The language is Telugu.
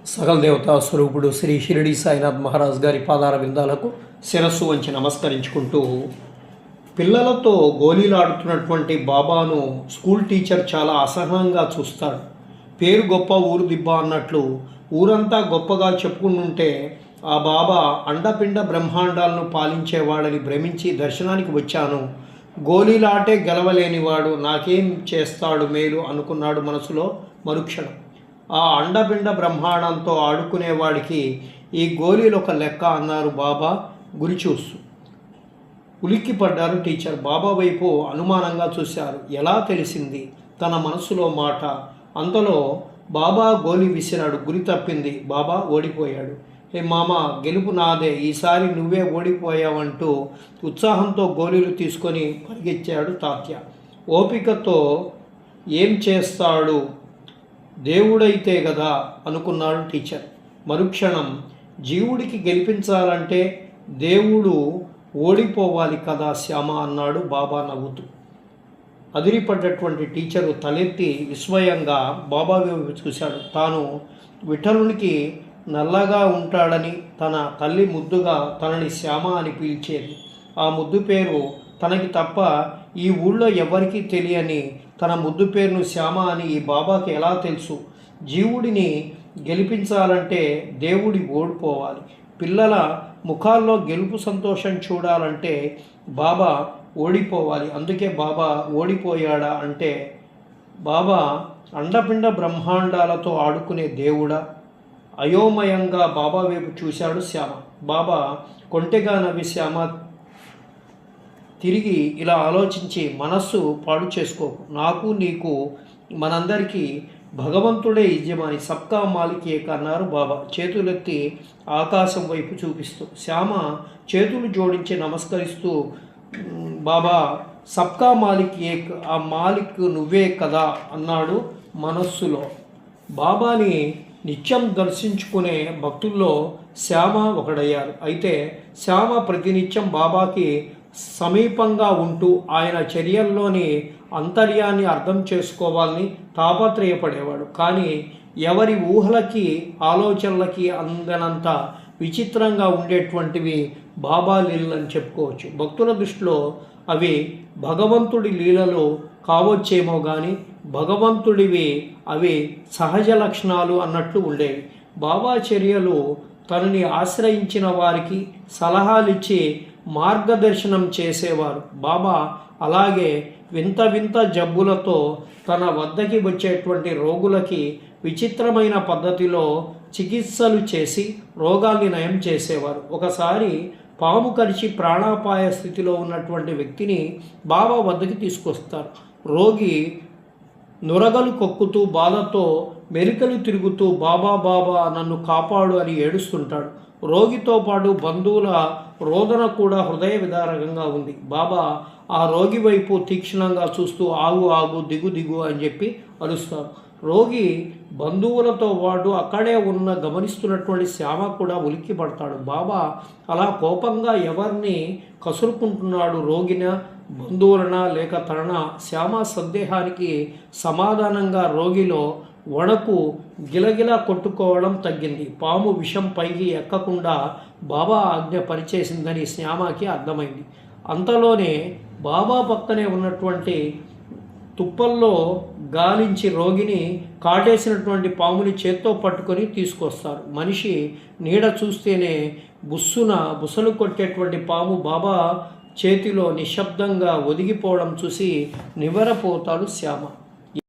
సకల దేవతా స్వరూపుడు శ్రీ షిరిడి సాయినాథ్ మహారాజ్ గారి పాదార విందాలకు శిరస్సు వంచి నమస్కరించుకుంటూ, పిల్లలతో గోళీలాడుతున్నటువంటి బాబాను స్కూల్ టీచర్ చాలా అసహనంగా చూస్తాడు. పేరు గొప్ప ఊరు దిబ్బ అన్నట్లు ఊరంతా గొప్పగా చెప్పుకుంటుంటే ఆ బాబా అండపిండ బ్రహ్మాండాలను పాలించేవాడని భ్రమించి దర్శనానికి వచ్చాను. గోళీలాటే గెలవలేనివాడు నాకేం చేస్తాడు మేలు అనుకున్నాడు మనసులో మరుక్షణం. ఆ అండపిండ బ్రహ్మాండంతో ఆడుకునేవాడికి ఈ గోళీలు ఒక లెక్క అన్నారు బాబా గురి చూస్తూ. ఉలిక్కి పడ్డారు టీచర్. బాబా వైపు అనుమానంగా చూశారు. ఎలా తెలిసింది తన మనసులో మాట? అంతలో బాబా గోళీ విసిరాడు. గురి తప్పింది. బాబా ఓడిపోయాడు. హే మామ, గెలుపు నాదే, ఈసారి నువ్వే ఓడిపోయావంటూ ఉత్సాహంతో గోళీలు తీసుకొని పరిగెత్తాడు తాత్య. ఓపికతో ఏం చేస్తాడు, దేవుడైతే కదా అనుకున్నాడు టీచర్. మరుక్షణం జీవుడికి గెలిపించాలంటే దేవుడు ఓడిపోవాలి కదా శ్యామ అన్నాడు బాబా నవ్వుతూ. అదిరిపడ్డటువంటి టీచరు తలెత్తి విస్మయంగా బాబా వైపు చూశాడు. తాను విఠలునికి నల్లగా ఉంటాడని తన తల్లి ముద్దుగా తనని శ్యామ అని పిలిచేది. ఆ ముద్దు పేరు తనకి తప్ప ఈ ఊళ్ళో ఎవరికీ తెలియని తన ముద్దు పేరును శ్యామ అని ఈ బాబాకి ఎలా తెలుసు? జీవుడిని గెలిపించాలంటే దేవుడి ఓడిపోవాలి. పిల్లల ముఖాల్లో గెలుపు సంతోషం చూడాలంటే బాబా ఓడిపోవాలి. అందుకే బాబా ఓడిపోయాడా అంటే బాబా అండపిండ బ్రహ్మాండాలతో ఆడుకునే దేవుడా? అయోమయంగా బాబా వైపు చూశాడు శ్యామ. బాబా కొంటెగా నవ్వి, శ్యామ తిరిగి ఇలా ఆలోచించి మనస్సు పాడు చేసుకోకు. నాకు నీకు మనందరికీ భగవంతుడే యజమాని, సబ్కా మాలిక్ ఏక్ అన్నారు బాబా చేతులెత్తి ఆకాశం వైపు చూపిస్తూ. శ్యామ చేతులు జోడించి నమస్కరిస్తూ, బాబా సబ్కా మాలిక్ ఏక్, ఆ మాలిక్ నువ్వే కదా అన్నాడు మనస్సులో. బాబాని నిత్యం దర్శించుకునే భక్తుల్లో శ్యామ ఒకడయ్యారు. అయితే శ్యామ ప్రతినిత్యం బాబాకి సమీపంగా ఉంటూ ఆయన చర్యల్లోని అంతర్యాన్ని అర్థం చేసుకోవాలని తాపత్రయపడేవాడు. కానీ ఎవరి ఊహలకి ఆలోచనలకి అందనంత విచిత్రంగా ఉండేటువంటివి బాబా లీలలని చెప్పుకోవచ్చు. భక్తుల దృష్టిలో అవి భగవంతుడి లీలలు కావచ్చేమో కానీ భగవంతుడివి అవి సహజ లక్షణాలు అన్నట్లు ఉండేవి. బాబా చర్యలు తనని ఆశ్రయించిన వారికి సలహాలిచ్చి మార్గదర్శనం చేసేవారు. బాబా అలాగే వింత వింత జబ్బులతో తన వద్దకి వచ్చేటువంటి రోగులకి విచిత్రమైన పద్ధతిలో చికిత్సలు చేసి రోగాల్ని నయం చేసేవారు. ఒకసారి పాము కరిచి ప్రాణాపాయ స్థితిలో ఉన్నటువంటి వ్యక్తిని బాబా వద్దకి తీసుకొస్తారు. రోగి నురగలు కొక్కుతూ బాధతో మెలికలు తిరుగుతూ బాబా బాబా నన్ను కాపాడు అని ఏడుస్తుంటాడు. రోగితో పాటు బంధువుల రోదన కూడా హృదయ విదారకంగా ఉంది. బాబా ఆ రోగి వైపు తీక్షణంగా చూస్తూ ఆగు ఆగు, దిగు దిగు అని చెప్పి అరుస్తారు. రోగి బంధువులతో వాడు అక్కడే గమనిస్తున్నటువంటి శ్యామ కూడా ఉలిక్కి పడతాడు. బాబా అలా కోపంగా ఎవరిని కసురుకుంటున్నాడు, రోగిన బంధువులన లేక తన? శ్యామ సందేహానికి సమాధానంగా రోగిలో వణకు గిలగిలా కొట్టుకోవడం తగ్గింది. పాము విషం పైకి ఎక్కకుండా బాబా ఆజ్ఞ పనిచేసిందని శ్యామకి అర్థమైంది. అంతలోనే బాబా పక్కనే ఉన్నటువంటి తుప్పల్లో గాలించి రోగిని కాటేసినటువంటి పాముని చేత్తో పట్టుకొని తీసుకొస్తారు. మనిషి నీడ చూస్తేనే బుసలు కొట్టేటువంటి పాము బాబా చేతిలో నిశ్శబ్దంగా ఒదిగిపోవడం చూసి నివ్వెరపోతాడు శ్యామ.